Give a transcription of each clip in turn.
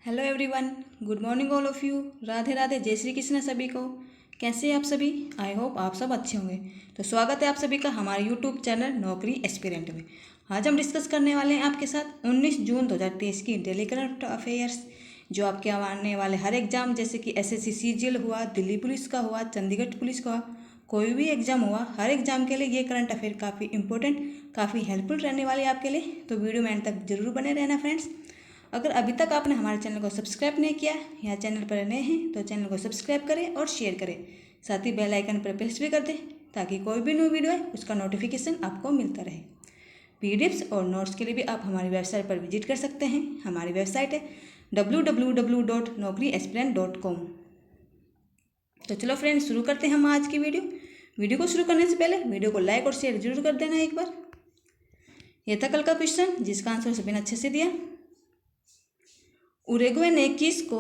Hello everyone, good morning all of you. Radhe Radhe, जय श्री कृष्ण सभी को। कैसे हैं आप सभी? आई होप आप सब अच्छे होंगे। तो स्वागत है आप सभी का हमारे यूट्यूब चैनल नौकरी एस्पिरेंट में। आज हम डिस्कस करने वाले हैं आपके साथ 19 जून 2023 की डेली करंट अफेयर्स, जो आपके आने वाले हर एग्जाम जैसे कि एसएससी सीजीएल हुआ, दिल्ली पुलिस का हुआ, चंडीगढ़ पुलिस का हुआ, कोई भी एग्जाम हुआ, हर एग्जाम के लिए ये करंट अफेयर काफ़ी इंपॉर्टेंट, काफ़ी हेल्पफुल रहने वाले आपके लिए। तो वीडियो में एंड तक जरूर बने रहना फ्रेंड्स। अगर अभी तक आपने हमारे चैनल को सब्सक्राइब नहीं किया या चैनल पर नए हैं तो चैनल को सब्सक्राइब करें और शेयर करें, साथ ही बेल आइकन पर प्रेस भी कर दें ताकि कोई भी न्यू वीडियो है उसका नोटिफिकेशन आपको मिलता रहे। पीडीएफ्स और नोट्स के लिए भी आप हमारी वेबसाइट पर विजिट कर सकते हैं। हमारी वेबसाइट है www.naukriaspirant.com। तो चलो फ्रेंड्स, शुरू करते हैं हम आज की वीडियो को शुरू करने से पहले वीडियो को लाइक और शेयर जरूर कर देना एक बार। यह था कल का क्वेश्चन जिसका आंसर सभी ने अच्छे से दिया। उरुग्वे ने किस को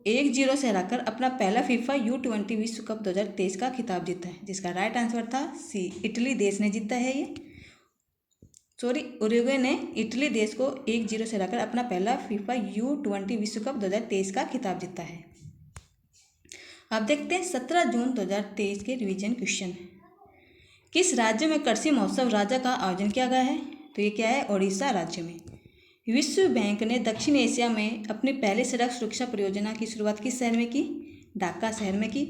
1-0 से हराकर अपना पहला फीफा U20 विश्व कप 2023 का खिताब जीता है? जिसका राइट आंसर था सी, इटली देश ने जीता है ये। उरुग्वे ने इटली देश को 1-0 से हराकर अपना पहला फीफा U20 विश्व कप 2023 का खिताब जीता है। अब देखते हैं 17 जून 2023 के रिवीजन क्वेश्चन। किस राज्य में कृषि महोत्सव राजा का आयोजन किया गया है? तो ये क्या है? ओडिशा राज्य में। विश्व बैंक ने दक्षिण एशिया में अपनी पहली सड़क सुरक्षा परियोजना की शुरुआत किस शहर में की? ढाका शहर में की।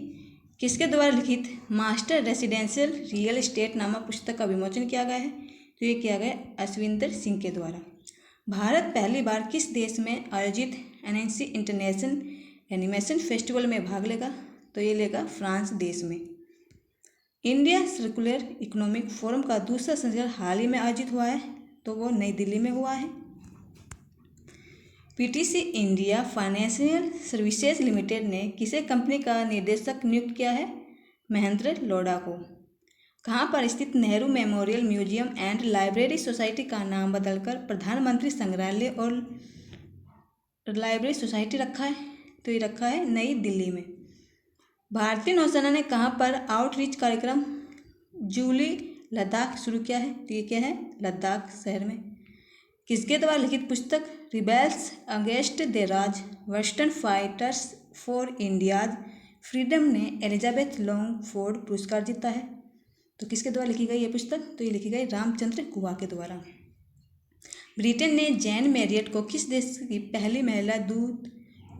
किसके द्वारा लिखित मास्टर रेसिडेंशियल रियल एस्टेट नामक पुस्तक का विमोचन किया गया है? तो ये किया गया अश्विंदर सिंह के द्वारा। भारत पहली बार किस देश में आयोजित एनएनसी इंटरनेशनल एनिमेशन फेस्टिवल में भाग लेगा? तो ये लेगा फ्रांस देश में। इंडिया सर्कुलर इकोनॉमिक फोरम का दूसरा संस्करण हाल ही में आयोजित हुआ है, तो वो नई दिल्ली में हुआ है। PTC India financial services limited ने किसे कंपनी का निर्देशक नियुक्त किया है? महेंद्र लोढ़ा को। कहाँ पर स्थित Nehru memorial museum and library society का नाम बदलकर प्रधानमंत्री संग्रहालय और लाइब्रेरी सोसाइटी रखा है? तो ये रखा है नई दिल्ली में। भारतीय नौसेना ने कहाँ पर आउटरीच कार्यक्रम जूली लद्दाख शुरू किया है? तो ये क्या है? लद्दाख शहर में। किसके द्वारा लिखित पुस्तक rebels against the Raj western fighters for India's freedom ने एलिजाबेथ लॉन्गफोर्ड पुरस्कार जीता है? तो किसके द्वारा लिखी गई ये पुस्तक? तो ये लिखी गई रामचंद्र गुहा के द्वारा। ब्रिटेन ने जैन मैरियट को किस देश की पहली महिला दूत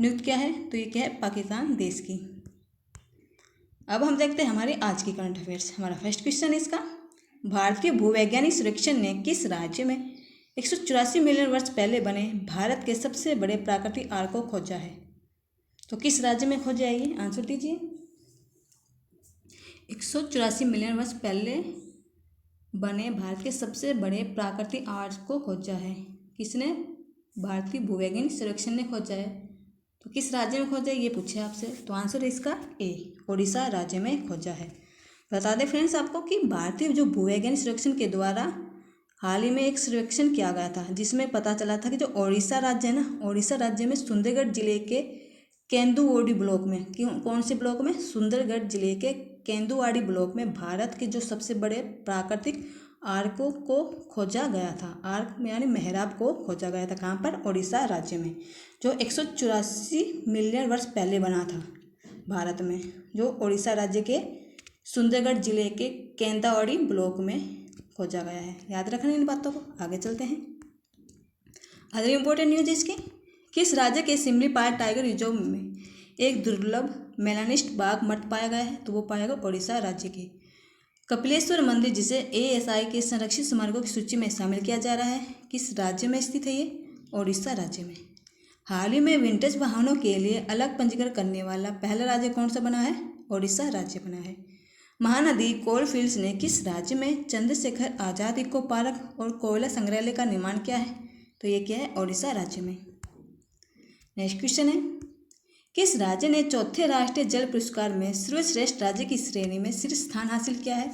नियुक्त किया है? तो ये क्या है? पाकिस्तान देश की। अब हम देखते हैं हमारी आज की करंट अफेयर्स। हमारा फर्स्ट क्वेश्चन है इसका, भारतीय भूवैज्ञानिक सर्वेक्षण ने किस राज्य में 184 मिलियन वर्ष पहले बने भारत के सबसे बड़े प्राकृतिक आर को खोजा है? तो किस राज्य में खोजा है ये? आंसर दीजिए। 184 मिलियन वर्ष पहले बने भारत के सबसे बड़े प्राकृतिक आर को खोजा है। किसने? भारतीय भूवैज्ञानिक सर्वेक्षण ने खोजा है। तो किस राज्य में खोजा है ये पूछे आपसे, तो आंसर है इसका ए, ओडिशा राज्य में खोजा है। बता दें फ्रेंड्स आपको कि भारतीय जो भूवैज्ञानिक सर्वेक्षण के द्वारा हाल ही में एक सर्वेक्षण किया गया था जिसमें पता चला था कि जो ओडिशा राज्य है ना, ओडिशा राज्य में सुंदरगढ़ जिले के केंदुवाड़ी ब्लॉक में, कौन से ब्लॉक में? सुंदरगढ़ जिले के केंदुवाड़ी ब्लॉक में भारत के जो सबसे बड़े प्राकृतिक आर्कों को खोजा गया था। आर्क यानी मेहराब को खोजा गया था। कहाँ पर? ओडिशा राज्य में, जो 184 मिलियन वर्ष पहले बना था भारत में, जो ओडिशा राज्य के सुंदरगढ़ जिले के केंदावाड़ी ब्लॉक में खोजा गया है। याद रखना इन बातों को। आगे चलते हैं। अदर इम्पोर्टेंट न्यूज इसकी, किस राज्य के सिमलीपाल टाइगर रिजर्व में एक दुर्लभ मेलानिस्ट बाघ मृत पाया गया है? तो वो पाया गया ओडिशा राज्य के। कपिलेश्वर मंदिर, जिसे एएसआई के संरक्षित स्मारकों की सूची में शामिल किया जा रहा है, किस राज्य में स्थित है ये? ओडिशा राज्य में। हाल ही में विंटेज वाहनों के लिए अलग पंजीकरण करने वाला पहला राज्य कौन सा बना है? ओडिशा राज्य बना है। महानदी कोलफील्ड्स ने किस राज्य में चंद्रशेखर आजाद इको पार्क और कोयला संग्रहालय का निर्माण किया है? तो ये क्या है? ओडिशा राज्य में। नेक्स्ट क्वेश्चन है, किस राज्य ने चौथे राष्ट्रीय जल पुरस्कार में सर्वश्रेष्ठ राज्य की श्रेणी में शीर्ष स्थान हासिल किया है?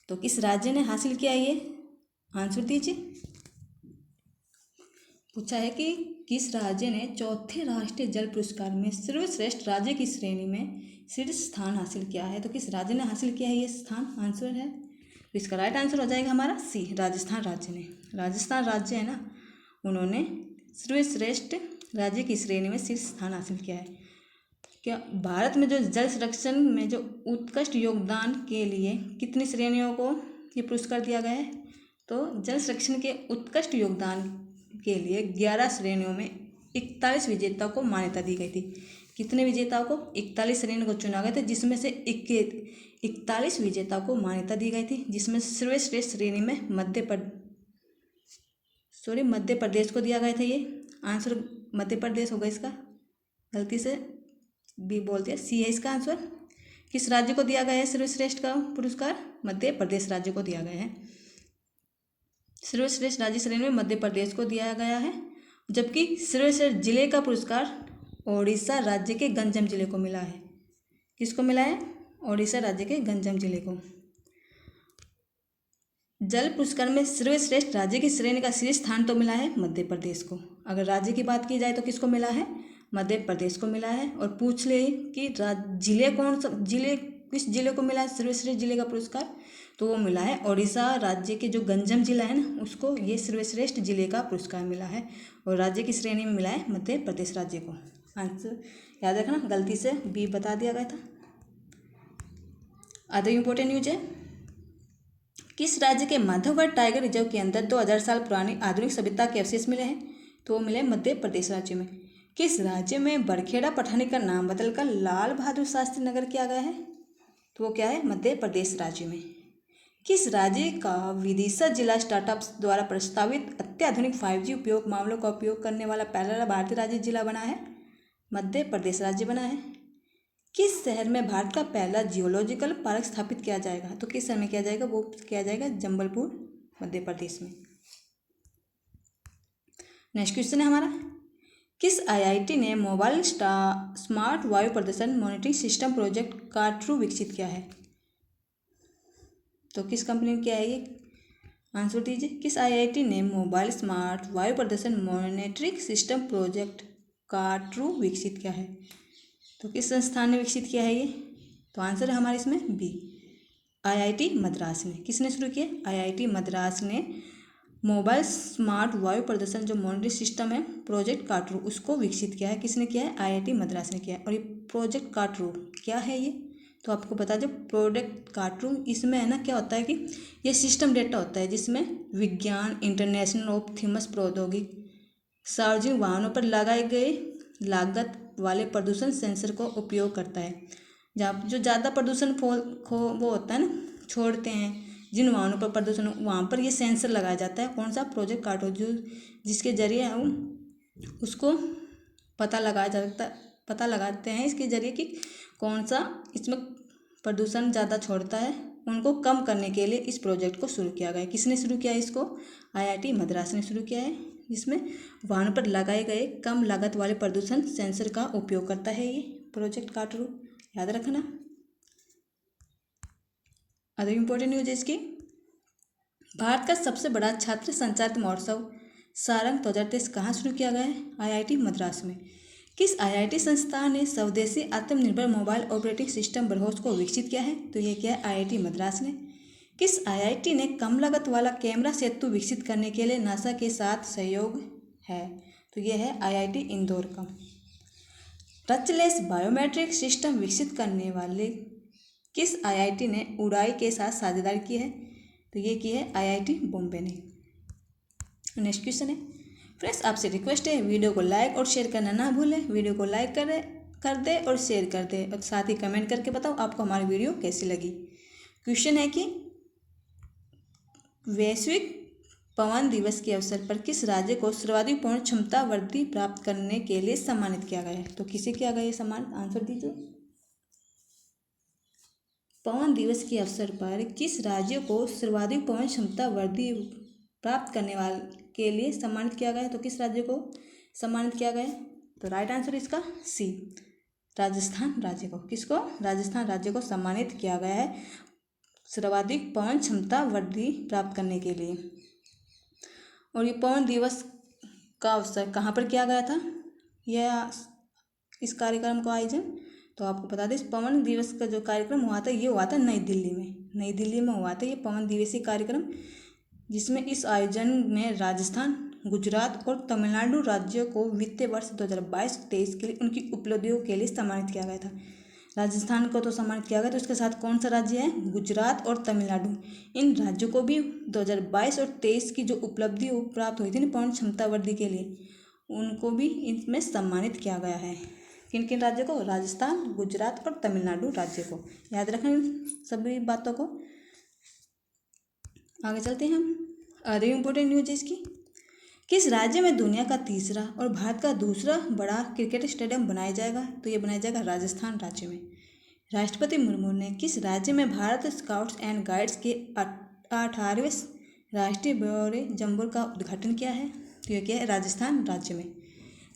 तो किस राज्य ने हासिल किया है ये? आंसर दीजिए। पूछा है कि किस राज्य ने चौथे राष्ट्रीय जल पुरस्कार में सर्वश्रेष्ठ राज्य की श्रेणी में शीर्ष स्थान हासिल किया है? तो किस राज्य ने हासिल किया है ये स्थान? आंसर है, तो इसका राइट आंसर हो जाएगा हमारा सी, राजस्थान राज्य ने। राजस्थान राज्य है ना, उन्होंने सर्वश्रेष्ठ राज्य की श्रेणी में शीर्ष स्थान हासिल किया है। क्या भारत में जो जल संरक्षण में जो उत्कृष्ट योगदान के लिए कितनी श्रेणियों को ये पुरस्कार दिया गया है? तो जल संरक्षण के उत्कृष्ट योगदान के लिए 11 श्रेणियों में 41 विजेताओं को मान्यता दी गई थी। कितने विजेताओं को? 41 श्रेणियों को चुना गया था, जिसमें से 41 विजेताओं को मान्यता दी गई थी, जिसमें सर्वश्रेष्ठ श्रेणी में मध्य प्रदेश को दिया गया था। ये आंसर मध्य प्रदेश होगा इसका, गलती से बी बोल दिया, सी है इसका आंसर। किस राज्य को दिया गया है सर्वश्रेष्ठ का पुरस्कार? मध्य प्रदेश राज्य को दिया गया है। सर्वश्रेष्ठ राज्य श्रेणी में मध्य प्रदेश को दिया गया है, जबकि सर्वश्रेष्ठ जिले का पुरस्कार ओडिशा राज्य के गंजम जिले को मिला है। किसको मिला है? ओडिशा राज्य के गंजम जिले को। जल पुरस्कार में सर्वश्रेष्ठ राज्य की श्रेणी का शीर्ष स्थान तो मिला है मध्य प्रदेश को। अगर राज्य की बात की जाए तो किसको मिला है? मध्य प्रदेश को मिला है। और पूछ ले कि जिले कौन सा जिले, किस जिले को मिला है सर्वश्रेष्ठ जिले का पुरस्कार? तो वो मिला है ओडिशा राज्य के जो गंजम जिला है ना, उसको ये सर्वश्रेष्ठ जिले का पुरस्कार मिला है। और राज्य की श्रेणी में मिला है मध्य प्रदेश राज्य को। आंसर याद रखना, गलती से बी बता दिया गया था। अदर इम्पोर्टेंट न्यूज है, किस राज्य के माधवगढ़ टाइगर रिजर्व के अंदर 2000 साल पुरानी आधुनिक सभ्यता के अवशेष मिले हैं? तो वो मिले मध्य प्रदेश राज्य में। किस राज्य में बरखेड़ा पठानी का नाम बदलकर लाल बहादुर शास्त्री नगर किया गया है? तो वो क्या है? मध्य प्रदेश राज्य में। किस राज्य का विदिशा जिला स्टार्टअप्स द्वारा प्रस्तावित अत्याधुनिक 5G उपयोग मामलों का उपयोग करने वाला पहला भारतीय राज्य जिला बना है? मध्य प्रदेश राज्य बना है। किस शहर में भारत का पहला जियोलॉजिकल पार्क स्थापित किया जाएगा? तो किस शहर में किया जाएगा? वो किया जाएगा जंबलपुर, मध्य प्रदेश में। नेक्स्ट क्वेश्चन है हमारा, किस आईआईटी ने मोबाइल स्मार्ट वायु प्रदूषण मॉनिटरिंग सिस्टम प्रोजेक्ट कार्ट्रू विकसित किया है? तो किस कंपनी ने किया है ये? आंसर दीजिए। किस आईआईटी ने मोबाइल स्मार्ट वायु प्रदूषण मॉनिटरिंग सिस्टम प्रोजेक्ट कार्ट्रू विकसित किया है? तो किस संस्थान ने विकसित किया है ये? तो आंसर है हमारे इसमें बी, आईआईटी मद्रास ने। किसने शुरू किया? आईआईटी मद्रास ने मोबाइल स्मार्ट वायु प्रदूषण जो मॉनिटरिंग सिस्टम है प्रोजेक्ट कार्ट्रू, उसको विकसित किया है। किसने किया है? आईआईटी मद्रास ने किया है। और ये प्रोजेक्ट कार्ट्रू क्या है ये? तो आपको बता दें, प्रोजेक्ट कार्ट्रू इसमें है ना क्या होता है कि ये सिस्टम डेटा होता है जिसमें विज्ञान, इंटरनेशनल ऑफ थिमस प्रौद्योगिकी, सार्वजनिक वाहनों पर लगाए गए लागत वाले प्रदूषण सेंसर को उपयोग करता है। जहाँ जो ज़्यादा प्रदूषण वो होता है ना, छोड़ते हैं जिन वाहनों पर प्रदूषण, वहाँ पर ये सेंसर लगाया जाता है। कौन सा? प्रोजेक्ट कार्ट्रू, जो जिसके जरिए हम उसको पता लगाते हैं इसके जरिए कि कौन सा इसमें प्रदूषण ज़्यादा छोड़ता है, उनको कम करने के लिए इस प्रोजेक्ट को शुरू किया गया है। किसने शुरू किया है इसको? आईआईटी मद्रास ने शुरू किया है, जिसमें वाहनों पर लगाए गए कम लागत वाले प्रदूषण सेंसर का उपयोग करता है ये प्रोजेक्ट कार्ट्रू, याद रखना। अदर इम्पोर्टेंट न्यूज है इसकी, भारत का सबसे बड़ा छात्र संचार महोत्सव सारंग 2023 कहाँ शुरू किया गया है? आईआईटी मद्रास में। किस आईआईटी संस्थान ने स्वदेशी आत्मनिर्भर मोबाइल ऑपरेटिंग सिस्टम ब्रह्मोस को विकसित किया है? तो ये क्या है? आईआईटी मद्रास ने। किस आईआईटी ने कम लागत वाला कैमरा सेतु विकसित करने के लिए नासा के साथ सहयोग है? तो ये है आईआईटी इंदौर का। टचलेस बायोमेट्रिक सिस्टम विकसित करने वाले किस आईआईटी ने उड़ाई के साथ साझेदारी की है? तो ये की है आईआईटी बॉम्बे ने। नेक्स्ट क्वेश्चन है, फ्रेंड्स आपसे रिक्वेस्ट है वीडियो को लाइक और शेयर करना ना भूलें। वीडियो को लाइक कर दे और शेयर कर दे, और साथ ही कमेंट करके बताओ आपको हमारी वीडियो कैसी लगी। क्वेश्चन है कि वैश्विक पवन दिवस के अवसर पर किस राज्य को सर्वाधिक पवन क्षमता वृद्धि प्राप्त करने के लिए सम्मानित किया गया है? तो किसे किया गया ये सम्मान? आंसर दीजिए। पवन दिवस के अवसर पर किस राज्य को सर्वाधिक पवन क्षमता वृद्धि प्राप्त करने वाले के लिए सम्मानित किया गया है? तो किस राज्य को सम्मानित किया गया है? तो राइट आंसर इसका सी, राजस्थान राज्य को। किसको? राजस्थान राज्य को सम्मानित किया गया है सर्वाधिक पवन क्षमता वृद्धि प्राप्त करने के लिए। और ये पवन दिवस का अवसर कहाँ पर किया गया था? यह इस कार्यक्रम का आयोजन, तो आपको बता दें इस पवन दिवस का जो कार्यक्रम हुआ था ये हुआ था नई दिल्ली में। नई दिल्ली में हुआ था ये पवन दिवसीय कार्यक्रम, जिसमें इस आयोजन में राजस्थान गुजरात और तमिलनाडु राज्यों को वित्तीय वर्ष 2022-23 के लिए उनकी उपलब्धियों के लिए सम्मानित किया गया था। राजस्थान को तो सम्मानित किया गया, तो उसके साथ कौन सा राज्य है? गुजरात और तमिलनाडु। इन राज्यों को भी 2022 और 23 की जो उपलब्धि प्राप्त हुई थी ना पौन क्षमता वृद्धि के लिए, उनको भी इसमें सम्मानित किया गया है। किन किन राज्यों को? राजस्थान, गुजरात और तमिलनाडु राज्य को। याद रखें सभी बातों को। आगे चलते हैं हम। अरे इम्पोर्टेंट न्यूज है इसकी। किस राज्य में दुनिया का तीसरा और भारत का दूसरा बड़ा क्रिकेट स्टेडियम बनाया जाएगा? तो ये बनाया जाएगा राजस्थान राज्य में। राष्ट्रपति मुर्मू ने किस राज्य में भारत स्काउट्स एंड गाइड्स के 18वें राष्ट्रीय ब्यौरे जंबोर का उद्घाटन किया है? तो ये क्या है? राजस्थान राज्य में।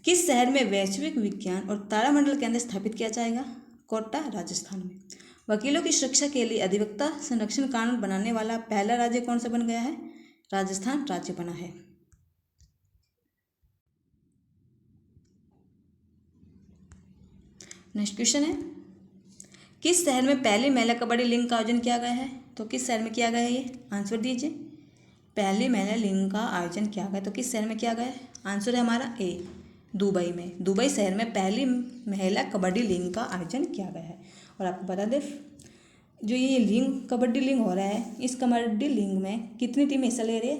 किस शहर में वैश्विक विज्ञान और तारामंडल केंद्र स्थापित किया जाएगा? कोटा, राजस्थान में। वकीलों की सुरक्षा के लिए अधिवक्ता संरक्षण कानून बनाने वाला पहला राज्य कौन सा बन गया है? राजस्थान राज्य बना है। नेक्स्ट क्वेश्चन है, किस शहर में पहली महिला कबड्डी लीग का आयोजन किया गया है? तो किस शहर में किया गया है ये? आंसर दीजिए। पहली महिला लीग का आयोजन किया गया, तो किस शहर में किया गया है? आंसर है हमारा ए, दुबई में। दुबई शहर में पहली महिला कबड्डी लीग का आयोजन किया गया है। और आपको बता दें, जो ये लीग कबड्डी लीग हो रहा है, इस कबड्डी लीग में कितनी टीमें हिस्सा ले रही है?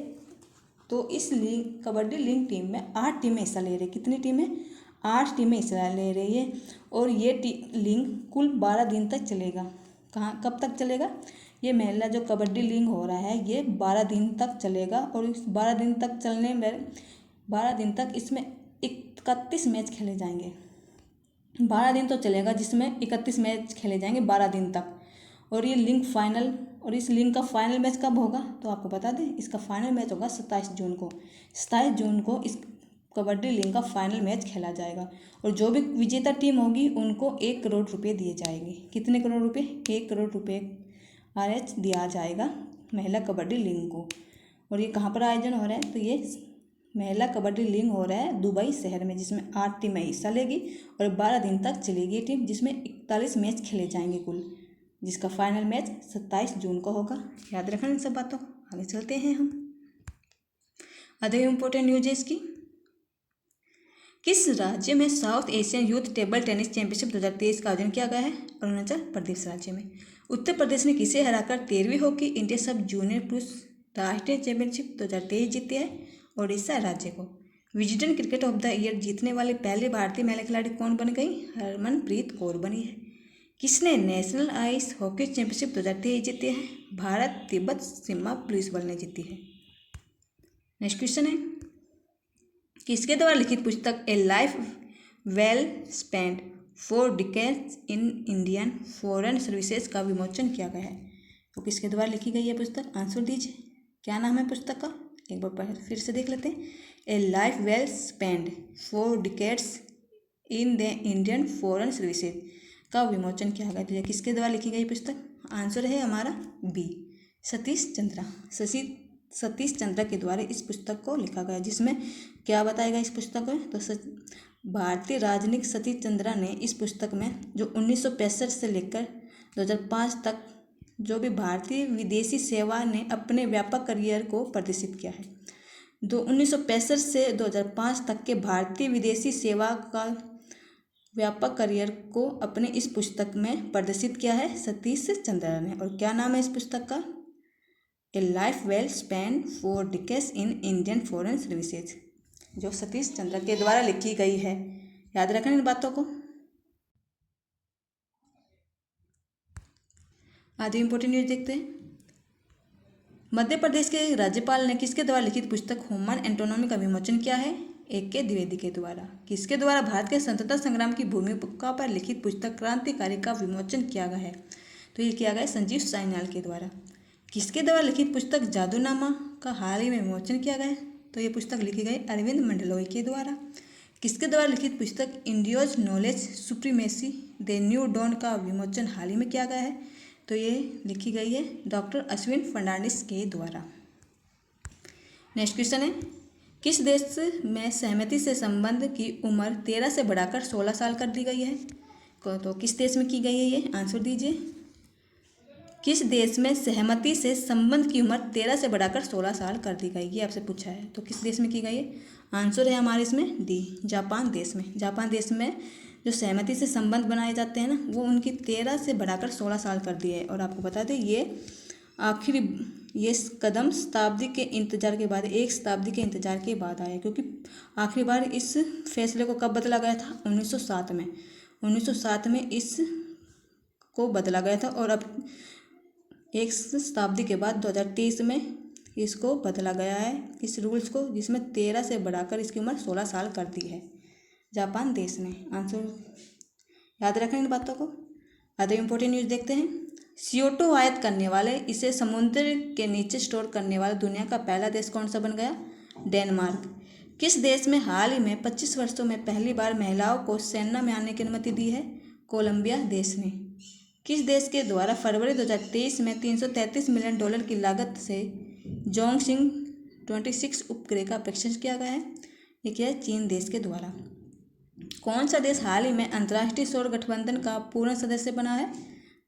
तो इस लीग कबड्डी लीग टीम में 8 टीमें हिस्सा ले रही है। कितनी टीमें? 8 टीमें हिस्सा ले रही है। और ये लीग कुल 12 दिन तक चलेगा। कहाँ, कब तक चलेगा? ये महिला जो कबड्डी लीग हो रहा है ये 12 दिन तक चलेगा। और इस 12 दिन तक चलने में 12 दिन तक इसमें 31 मैच खेले जाएंगे। 12 दिन तो चलेगा जिसमें 31 मैच खेले जाएंगे 12 दिन तक। और ये लीग फाइनल, और इस लीग का फाइनल मैच कब होगा? तो आपको बता दें, इसका फाइनल मैच होगा 27 जून को। 27 जून को इस कबड्डी लीग का फाइनल मैच खेला जाएगा। और जो भी विजेता टीम होगी उनको 1 करोड़ रुपये दिए जाएंगे। कितने करोड़ रुपये? 1 करोड़ रुपये RH दिया जाएगा महिला कबड्डी लीग को। और ये कहाँ पर आयोजन हो रहा है? तो ये महिला कबड्डी लीग हो रहा है दुबई शहर में, जिसमें 8 टीमें हिस्सा लेगी और 12 दिन तक चलेगी टीम, जिसमें 41 मैच खेले जाएंगे कुल, जिसका फाइनल मैच 27 जून को होगा। याद रखना इन सब बातों को। आगे चलते हैं हम। अदर इम्पोर्टेंट न्यूज है इसकी। किस राज्य में south Asian youth table tennis championship 2023 का आयोजन किया गया है? अरुणाचल प्रदेश राज्य में। उत्तर प्रदेश ने किसे हराकर 13वीं हॉकी इंडिया सब जूनियर पुरुष राष्ट्रीय चैंपियनशिप 2023 जीती है? ओडिशा राज्य को। Wisden cricket of the year जीतने वाली पहली भारतीय महिला खिलाड़ी कौन बन गई? हरमनप्रीत कौर बनी है। किसने नेशनल आइस हॉकी चैंपियनशिप 2023 जीती है? भारत तिब्बत सीमा पुलिस बल ने जीती है। नेक्स्ट क्वेश्चन है, किसके द्वारा लिखित पुस्तक ए life well spent 4 decades in Indian foreign services का विमोचन किया गया है? तो किसके द्वारा लिखी गई है पुस्तक? आंसर दीजिए। क्या नाम है पुस्तक का? एक बार फिर से देख लेते हैं। ए life well spend 4 decades in the Indian foreign services का विमोचन किया गया। तो यह किसके द्वारा लिखी गई पुस्तक? आंसर है हमारा बी, सतीश चंद्रा। सतीश चंद्रा के द्वारा इस पुस्तक को लिखा गया, जिसमें क्या बताया गया इस पुस्तक में? तो भारतीय राजनीतिक सतीश चंद्रा ने इस पुस्तक में जो 1965 से लेकर 2005 तक जो भी भारतीय विदेशी सेवा ने अपने व्यापक करियर को प्रदर्शित किया है। 1965 से 2005 तक के भारतीय विदेशी सेवा का व्यापक करियर को अपने इस पुस्तक में प्रदर्शित किया है सतीश चंद्रा ने। और क्या नाम है इस पुस्तक का? ए life well spent 4 decades in Indian foreign services, जो सतीश चंद्रा के द्वारा लिखी गई है। याद रखना इन बातों को। आदि इंपॉर्टेंट न्यूज देखते हैं। मध्य प्रदेश के राज्यपाल ने किसके द्वारा लिखित पुस्तक ह्यूमन एंटोनॉमी का विमोचन किया है? A.K. द्विवेदी के द्वारा। किसके द्वारा भारत के स्वतंत्रता संग्राम की भूमिका पर लिखित पुस्तक क्रांतिकारी का विमोचन किया गया है? तो ये किया गया संजीव सान्याल के द्वारा। किसके द्वारा लिखित पुस्तक जादूनामा का हाल ही में विमोचन किया गया? तो ये पुस्तक लिखी गई अरविंद मंडलोई के द्वारा। किसके द्वारा लिखित पुस्तक India's knowledge supremacy the new dawn का विमोचन हाल ही में किया गया है? तो ये लिखी गई है डॉक्टर अश्विन फर्नांडिस के द्वारा। नेक्स्ट क्वेश्चन है, किस देश में सहमति से संबंध की उम्र 13 से बढ़ाकर 16 साल कर दी गई है? तो किस देश में की गई है ये? आंसर दीजिए। किस देश में सहमति से संबंध की उम्र 13 से बढ़ाकर 16 साल कर दी गई, ये आपसे पूछा है। तो किस देश में की गई है? आंसर है हमारे इसमें डी, जापान देश में। जापान देश में जो सहमति से संबंध बनाए जाते हैं ना, वो उनकी 13 से बढ़ाकर 16 साल कर दिए है। और आपको बता दें ये कदम शताब्दी के इंतजार के बाद, एक शताब्दी के इंतजार के बाद आया, क्योंकि आखिरी बार इस फैसले को कब बदला गया था? 1907 में। 1907 में इस को बदला गया था और अब एक शताब्दी के बाद 2023 में इसको बदला गया है, इस रूल्स को, जिसमें 13 से बढ़ाकर इसकी उम्र 16 साल कर दी है जापान देश ने। आंसर याद रखें इन बातों को। अदर इम्पोर्टेंट न्यूज़ देखते हैं। CO2 आयात करने वाले, इसे समुद्र के नीचे स्टोर करने वाला दुनिया का पहला देश कौन सा बन गया? डेनमार्क। किस देश में हाल ही में 25 वर्षों में पहली बार महिलाओं को सेना में आने की अनुमति दी है? कोलंबिया देश ने। किस देश के द्वारा फरवरी 2023 में $333 मिलियन की लागत से जोंगसिंग 26 उपग्रह का परीक्षण किया गया है? ये क्या है? चीन देश के द्वारा। कौन सा देश हाल ही में अंतर्राष्ट्रीय सौर गठबंधन का पूर्ण सदस्य बना है?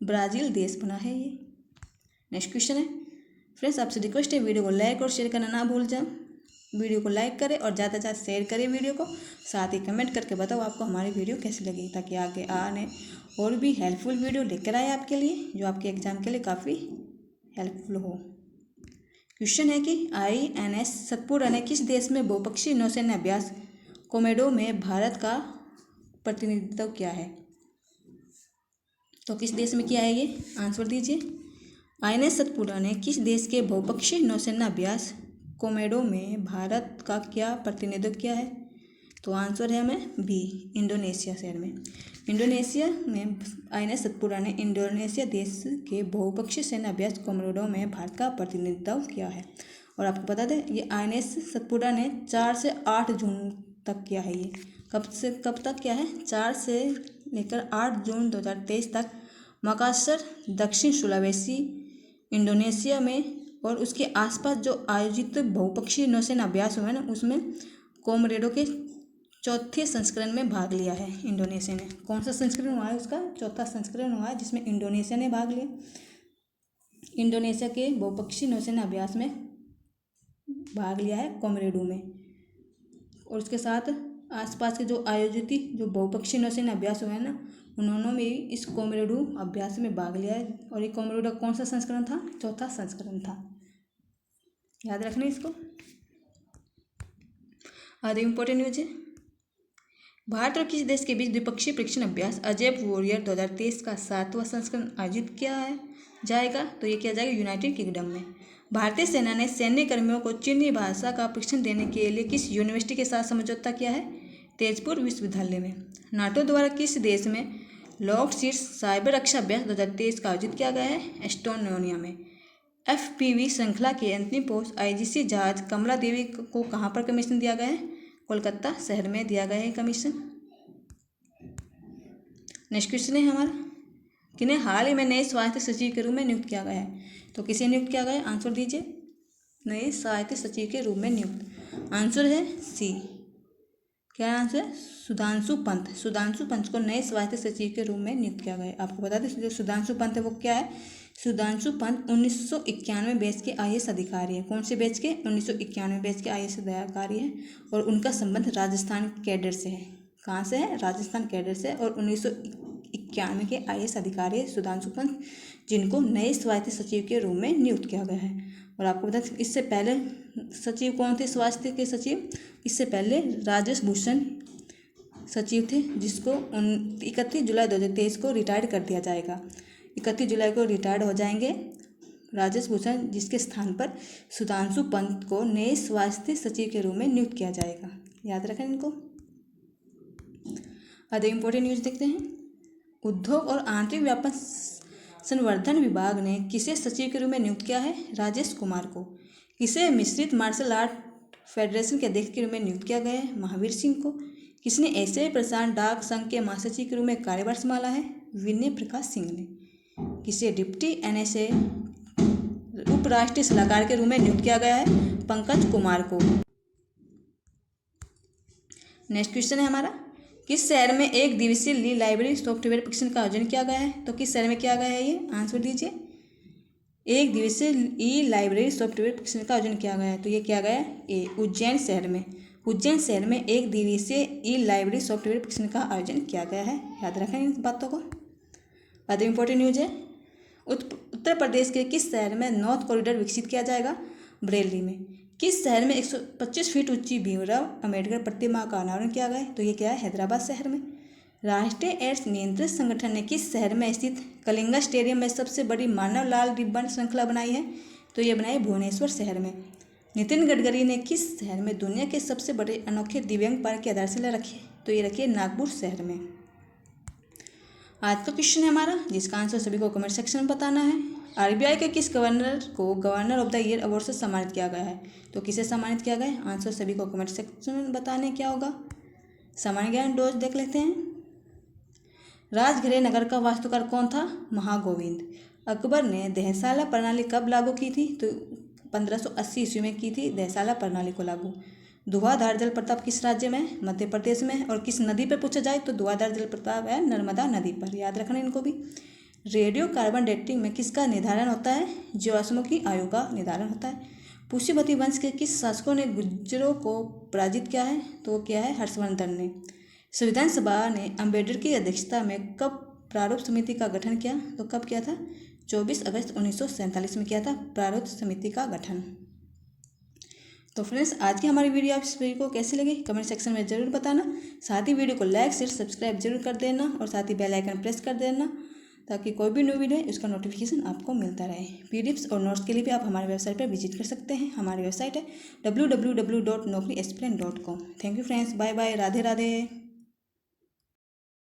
ब्राज़ील देश बना है ये। नेक्स्ट क्वेश्चन है फ्रेंड्स, आपसे रिक्वेस्ट है वीडियो को लाइक और शेयर करना ना भूल जाए। वीडियो को लाइक करें और ज़्यादा से ज़्यादा शेयर करें वीडियो को, साथ ही कमेंट करके बताओ आपको हमारी वीडियो कैसी लगी, ताकि आगे आने और भी हेल्पफुल वीडियो लेकर आए आपके लिए, जो आपके एग्जाम के लिए काफ़ी हेल्पफुल हो। क्वेश्चन है कि INS सतपुड़ा ने किस देश में बहुपक्षीय नौसेना अभ्यास कोमोडो में भारत का प्रतिनिधित्व किया है? तो किस देश में किया है ये? आंसर दीजिए। INS सतपुड़ा ने किस देश के बहुपक्षीय नौसेना अभ्यास कोमोडो में भारत का क्या प्रतिनिधित्व किया है? तो आंसर है हमें बी, इंडोनेशिया शहर में। इंडोनेशिया में INS सतपुड़ा ने इंडोनेशिया देश के बहुपक्षीय सैन्य अभ्यास कोमोडो में भारत का प्रतिनिधित्व किया है। और आपको बता दें ये INS सतपुड़ा ने 4 से 8 जून तक किया है। ये कब से कब तक किया है? 4 से लेकर 8 जून 2023 तक मकासर, दक्षिण सुलावेसी, इंडोनेशिया में और उसके आसपास जो आयोजित बहुपक्षीय नौसेना अभ्यास हुए ना, उसमें कोमोडो के चौथे संस्करण में भाग लिया है इंडोनेशिया ने। कौन सा संस्करण हुआ है उसका? चौथा संस्करण हुआ है, जिसमें इंडोनेशिया ने भाग लिया। इंडोनेशिया के बहुपक्षीय नौसेना अभ्यास में भाग लिया है कोमोडो में, और उसके साथ आसपास के जो आयोजित जो बहुपक्षीय नौसेना अभ्यास हुए हैं ना, उन्होंने भी इस कोमोडो अभ्यास में भाग लिया है। और ये कोमोडो का कौन सा संस्करण था? चौथा संस्करण था, याद रखना इसको। आगे इम्पोर्टेंट न्यूज है, भारत और किस देश के बीच द्विपक्षीय परीक्षण अभ्यास अजय वॉरियर 2023 का 7वां संस्करण आयोजित किया जाएगा? तो ये किया जाएगा यूनाइटेड किंगडम में। भारतीय सेना ने सैन्य कर्मियों को चीनी भाषा का प्रशिक्षण देने के लिए किस यूनिवर्सिटी के साथ समझौता किया है? तेजपुर विश्वविद्यालय में। नाटो द्वारा किस देश में लॉकहीड साइबर रक्षा अभ्यास 2023 का आयोजित किया गया है? एस्टोनिया में। FPV श्रृंखला के अंतिम पोस्ट IGC जहाज कमला देवी को कहाँ पर कमीशन दिया गया है? कोलकाता शहर में दिया गया है कमीशन। नेक्स्ट क्वेश्चन है हमारा, किन्हें हाल ही में नए स्वास्थ्य सचिव के रूप में नियुक्त किया गया है? तो किसे नियुक्त किया गया है? आंसर दीजिए। नए स्वास्थ्य सचिव के रूप में नियुक्त, आंसर है सी। क्या आंसर है? सुधांशु पंत। सुधांशु पंत को नए स्वास्थ्य सचिव के रूप में नियुक्त किया गया है। आपको बता दें जो सुधांशु पंत है वो क्या है? सुधांशु पंत 1991 बैच के IAS अधिकारी है। कौन से बैच के? 1991 बैच के IAS अधिकारी है, और उनका संबंध राजस्थान कैडर से है। कहाँ से है? राजस्थान कैडर से। और 1991 के IAS अधिकारी है सुधांशु पंत, जिनको नए स्वास्थ्य सचिव के रूप में नियुक्त किया गया है। और आपको बता दें इससे पहले सचिव कौन थे स्वास्थ्य के सचिव? इससे पहले राजेश भूषण सचिव थे, जिसको 31 जुलाई 2023 को रिटायर कर दिया जाएगा। 31 जुलाई को रिटायर्ड हो जाएंगे राजेश भूषण, जिसके स्थान पर सुधांशु पंत को नए स्वास्थ्य सचिव के रूप में नियुक्त किया जाएगा। याद रखें इनको। अदर इम्पोर्टेंट न्यूज़ देखते हैं। उद्योग और आंतरिक व्यापार संवर्धन विभाग ने किसे सचिव के रूप में नियुक्त किया है? राजेश कुमार को। किसे मिश्रित मार्शल आर्ट फेडरेशन के अध्यक्ष के रूप में नियुक्त किया गया है? महावीर सिंह को। किसने एशियाई प्रशांत डाक संघ के महासचिव के रूप में कार्यभार संभाला है? विनय प्रकाश सिंह ने। किसे डिप्टी NSA उपराष्ट्रीय सलाहकार के रूप में नियुक्त किया गया है? पंकज कुमार को। नेक्स्ट क्वेश्चन है हमारा, किस शहर में एक दिवसीय ली लाइब्रेरी सॉफ्टवेयर परीक्षण का आयोजन किया गया है? तो किस शहर में किया गया है ये? आंसर दीजिए। एक दिवसीय ई लाइब्रेरी सॉफ्टवेयर प्रशिक्षण का आयोजन किया गया है। तो ये किया गया है ए उज्जैन शहर में। उज्जैन शहर में एक दिवसीय ई लाइब्रेरी सॉफ्टवेयर प्रशिक्षण का आयोजन किया गया है। याद रखें इन बातों को। बाद में इंपॉर्टेंट न्यूज है, उत्तर प्रदेश के किस शहर में नॉर्थ कॉरिडोर विकसित किया जाएगा? बरेली में। किस शहर में 125 फीट ऊंची भीमराव अंबेडकर प्रतिमा का अनावरण किया गया है? तो ये क्या है? हैदराबाद शहर में। राष्ट्रीय एड्स नियंत्रण संगठन ने किस शहर में स्थित कलिंगा स्टेडियम में सबसे बड़ी मानव लाल रिबन श्रृंखला बनाई है? तो ये बनाई भुवनेश्वर शहर में। नितिन गडकरी ने किस शहर में दुनिया के सबसे बड़े अनोखे दिव्यांग पार्क की आधारशिला रखी है? तो ये रखी है नागपुर शहर में। आज का क्वेश्चन है हमारा, जिसका आंसर सभी को कमेंट सेक्शन में बताना है। आरबीआई के किस गवर्नर को governor of the year award से सम्मानित किया गया है? तो किसे सम्मानित किया गया है? आंसर सभी को कमेंट सेक्शन में बताने क्या होगा। सामान्य ज्ञान डोज देख लेते हैं। राजघरे नगर का वास्तुकार कौन था? महागोविंद। अकबर ने दहसाला प्रणाली कब लागू की थी? तो 1580 ईस्वी में की थी दहसाला प्रणाली को लागू। धुआंधार जल प्रताप किस राज्य में? मध्य प्रदेश में। और किस नदी पर पूछा जाए तो धुआंधार जल प्रताप है नर्मदा नदी पर। याद रखना इनको भी। रेडियो कार्बन डेटिंग में किसका निर्धारण होता है? जीवाश्मों की आयु का निर्धारण होता है। पुष्यवती वंश के किस शासकों ने गुर्जरों को पराजित किया है? तो वो क्या है? हर्षवर्धन ने। संविधान सभा ने अम्बेडकर की अध्यक्षता में कब प्रारूप समिति का गठन किया? तो कब किया था? 24 अगस्त 1947 में किया था प्रारूप समिति का गठन। तो फ्रेंड्स, आज की हमारी वीडियो आप सभी को कैसी लगी कमेंट सेक्शन में ज़रूर बताना। साथ ही वीडियो को लाइक शेयर सब्सक्राइब जरूर कर देना और साथ ही बेल आइकन प्रेस कर देना, ताकि कोई भी न्यू वीडियो है उसका नोटिफिकेशन आपको मिलता रहे। पीडीएफ्स और नोट्स के लिए भी आप हमारे वेबसाइट पर विजिट कर सकते हैं। हमारी वेबसाइट है www.naukriexplain.com। Thank you friends, bye bye, Radhe Radhe.